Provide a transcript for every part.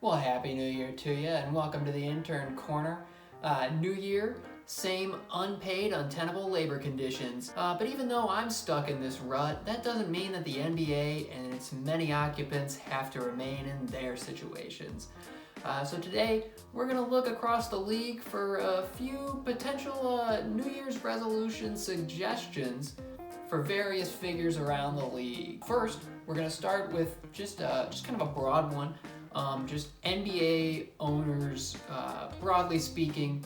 Well, Happy New Year to you, and welcome to the Intern Corner. New year, same unpaid, untenable labor conditions. But even though I'm stuck in this rut, that doesn't mean that the NBA and its many occupants have to remain in their situations. So today, we're going to look across the league for a few potential New Year's resolution suggestions for various figures around the league. First, we're going to start with just kind of a broad one. Just NBA owners, broadly speaking.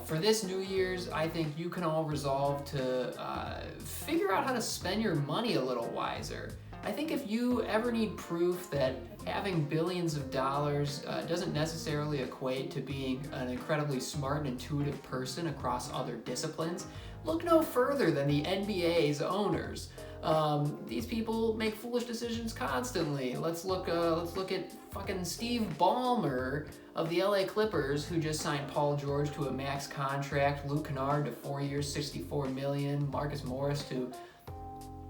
For this New Year's, I think you can all resolve to figure out how to spend your money a little wiser. I think if you ever need proof that having billions of dollars doesn't necessarily equate to being an incredibly smart and intuitive person across other disciplines, look no further than the NBA's owners. These people make foolish decisions constantly. Let's look at fucking Steve Ballmer of the LA Clippers, who just signed Paul George to a max contract, Luke Kennard to 4 years, $64 million, Marcus Morris to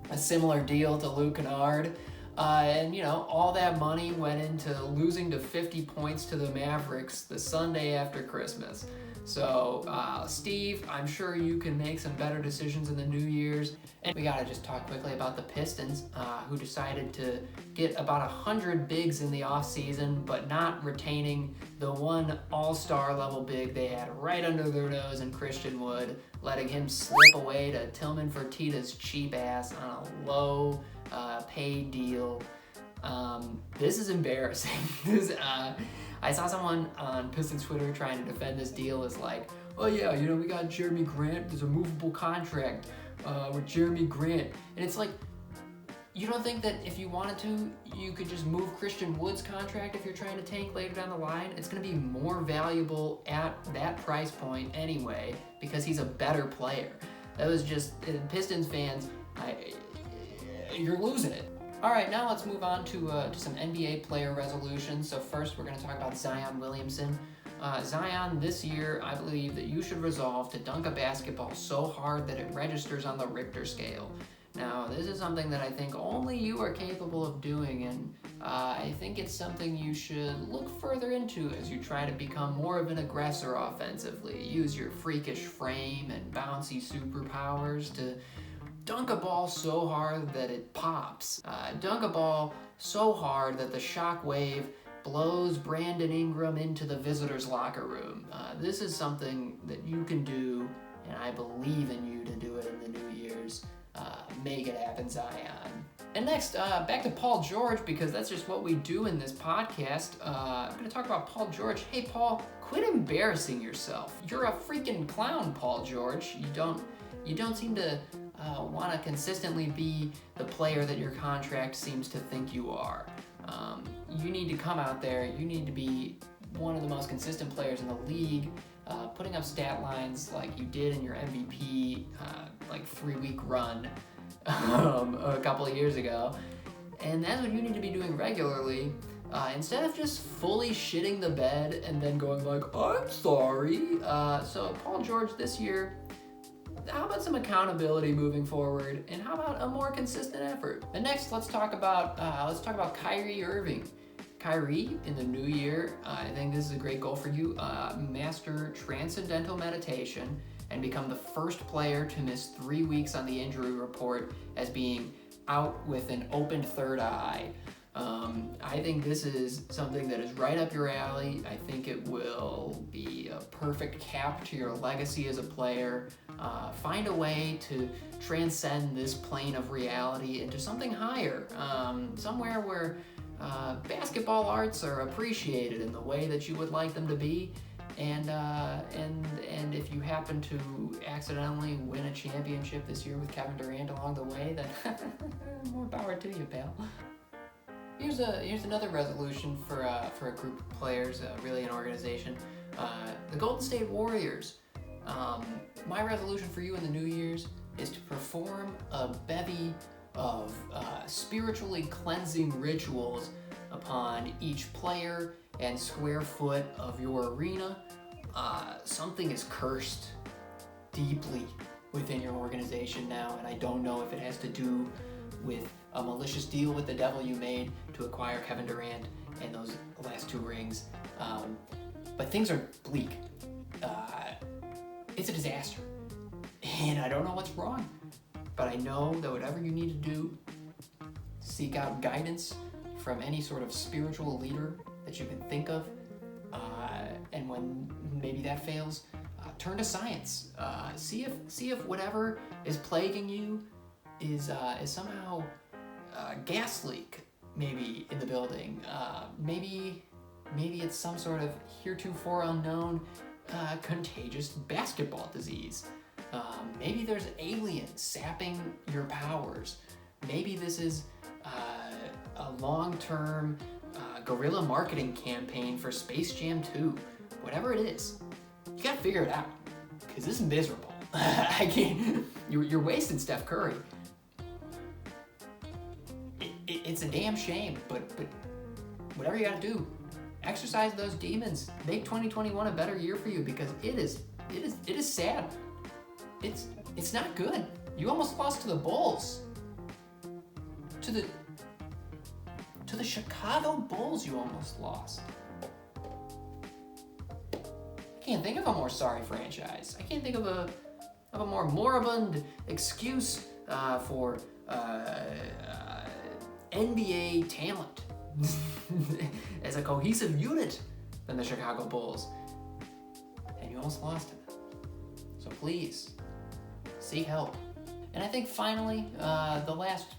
a similar deal to Luke Kennard. And all that money went into losing to 50 points to the Mavericks the Sunday after Christmas. So, Steve, I'm sure you can make some better decisions in the New Year's. And we gotta just talk quickly about the Pistons, who decided to get about 100 bigs in the offseason, but not retaining the one all-star level big they had right under their nose in Christian Wood, letting him slip away to Tillman Fertitta's cheap ass on a low paid deal. This is embarrassing. I saw someone on Pistons Twitter trying to defend this deal as like, oh yeah, we got Jeremy Grant, there's a movable contract with Jeremy Grant. And it's like, you don't think that if you wanted to, you could just move Christian Wood's contract if you're trying to tank later down the line? It's going to be more valuable at that price point anyway, because he's a better player. That was just, Pistons fans, you're losing it. All right, now let's move on to some NBA player resolutions. So first, we're going to talk about Zion Williamson. Zion, this year, I believe that you should resolve to dunk a basketball so hard that it registers on the Richter scale. Now, this is something that I think only you are capable of doing, and I think it's something you should look further into as you try to become more of an aggressor offensively. Use your freakish frame and bouncy superpowers to dunk a ball so hard that it pops. Dunk a ball so hard that the shock wave blows Brandon Ingram into the visitors' locker room. This is something that you can do, and I believe in you to do it in the New Year's. Make it happen, Zion. And next, back to Paul George, because that's just what we do in this podcast. I'm going to talk about Paul George. Hey, Paul, quit embarrassing yourself. You're a freaking clown, Paul George. You don't seem to want to consistently be the player that your contract seems to think you are. You need to come out there. You need to be one of the most consistent players in the league, putting up stat lines like you did in your MVP 3-week run a couple of years ago. And that's what you need to be doing regularly, instead of just fully shitting the bed and then going like, I'm sorry. So Paul George this year, how about some accountability moving forward, and how about a more consistent effort? And next, let's talk about Kyrie Irving. Kyrie, in the new year, I think this is a great goal for you. Master transcendental meditation and become the first player to miss 3 weeks on the injury report as being out with an opened third eye. I think this is something that is right up your alley. I think it will be a perfect cap to your legacy as a player. Find a way to transcend this plane of reality into something higher, somewhere where basketball arts are appreciated in the way that you would like them to be. And if you happen to accidentally win a championship this year with Kevin Durant along the way, then more power to you, pal. Here's another resolution for a group of players, really an organization. The Golden State Warriors. My resolution for you in the New Year's is to perform a bevy of spiritually cleansing rituals upon each player and square foot of your arena. Something is cursed deeply within your organization now, and I don't know if it has to do with a malicious deal with the devil you made to acquire Kevin Durant and those last 2 rings. But things are bleak. It's a disaster. And I don't know what's wrong. But I know that whatever you need to do, seek out guidance from any sort of spiritual leader that you can think of. And when maybe that fails, turn to science. See if whatever is plaguing you is somehow a gas leak, maybe in the building. Maybe it's some sort of heretofore unknown contagious basketball disease. Maybe there's aliens sapping your powers. Maybe this is a long-term guerrilla marketing campaign for Space Jam 2. Whatever it is, you gotta figure it out, because this is miserable. I can't. You're wasting Steph Curry. It's a damn shame, but whatever you gotta do, exercise those demons. Make 2021 a better year for you, because it is sad. It's not good. You almost lost to the Bulls. To the Chicago Bulls, you almost lost. I can't think of a more sorry franchise. I can't think of a more moribund excuse for NBA talent as a cohesive unit than the Chicago Bulls. And you almost lost to them. So please, seek help. And I think finally, the last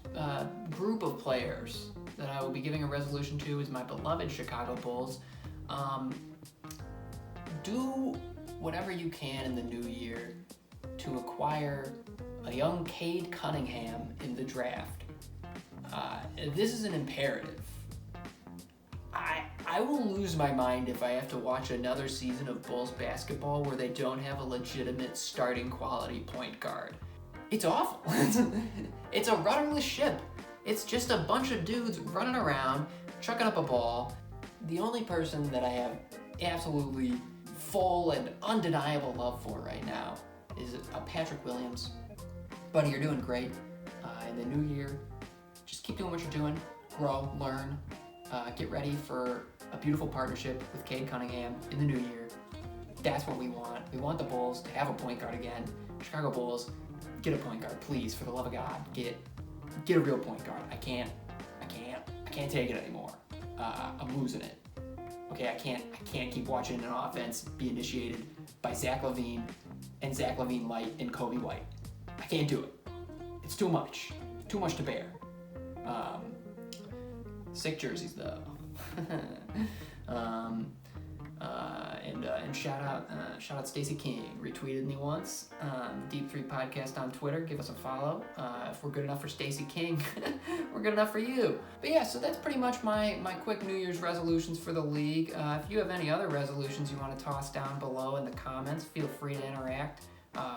group of players that I will be giving a resolution to is my beloved Chicago Bulls. Do whatever you can in the new year to acquire a young Cade Cunningham in the draft. This is an imperative. I will lose my mind if I have to watch another season of Bulls basketball where they don't have a legitimate starting quality point guard. It's awful. It's a rudderless ship. It's just a bunch of dudes running around, chucking up a ball. The only person that I have absolutely full and undeniable love for right now is Patrick Williams. Buddy, you're doing great. In the new year, just keep doing what you're doing. Grow, learn, get ready for a beautiful partnership with Cade Cunningham in the new year. That's what we want. We want the Bulls to have a point guard again. Chicago Bulls, get a point guard, please, for the love of God. Get a real point guard. I can't take it anymore. I'm losing it. Okay, I can't keep watching an offense be initiated by Zach LaVine and Zach LaVine Light and Kobe White. I can't do it. It's too much to bear. Sick jerseys though. And shout out Stacey King, retweeted me once. Deep 3 Podcast on Twitter, give us a follow. If we're good enough for Stacey King, we're good enough for you. But yeah, so that's pretty much my quick New Year's resolutions for the league. If you have any other resolutions you want to toss down below in the comments, feel free to interact.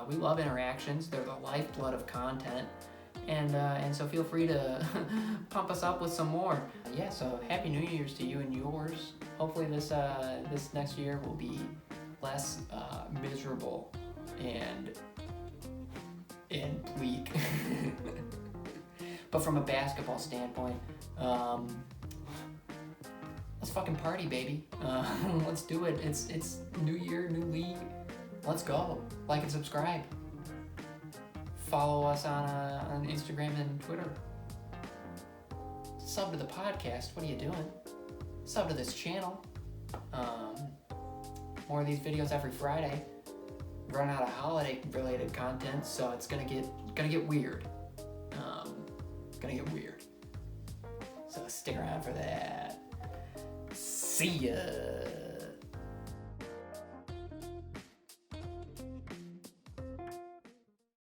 We love interactions. They're the lifeblood of content. And so feel free to pump us up with some more. Yeah, so Happy New Year's to you and yours. Hopefully this next year will be less miserable and bleak. But from a basketball standpoint, let's fucking party, baby. Let's do it. It's new year, new league. Let's go. Like and subscribe. Follow us on Instagram and Twitter. Sub to the podcast. What are you doing? Sub to this channel. More of these videos every Friday. Run out of holiday-related content, so it's gonna get weird. Gonna get weird. So stick around for that. See ya.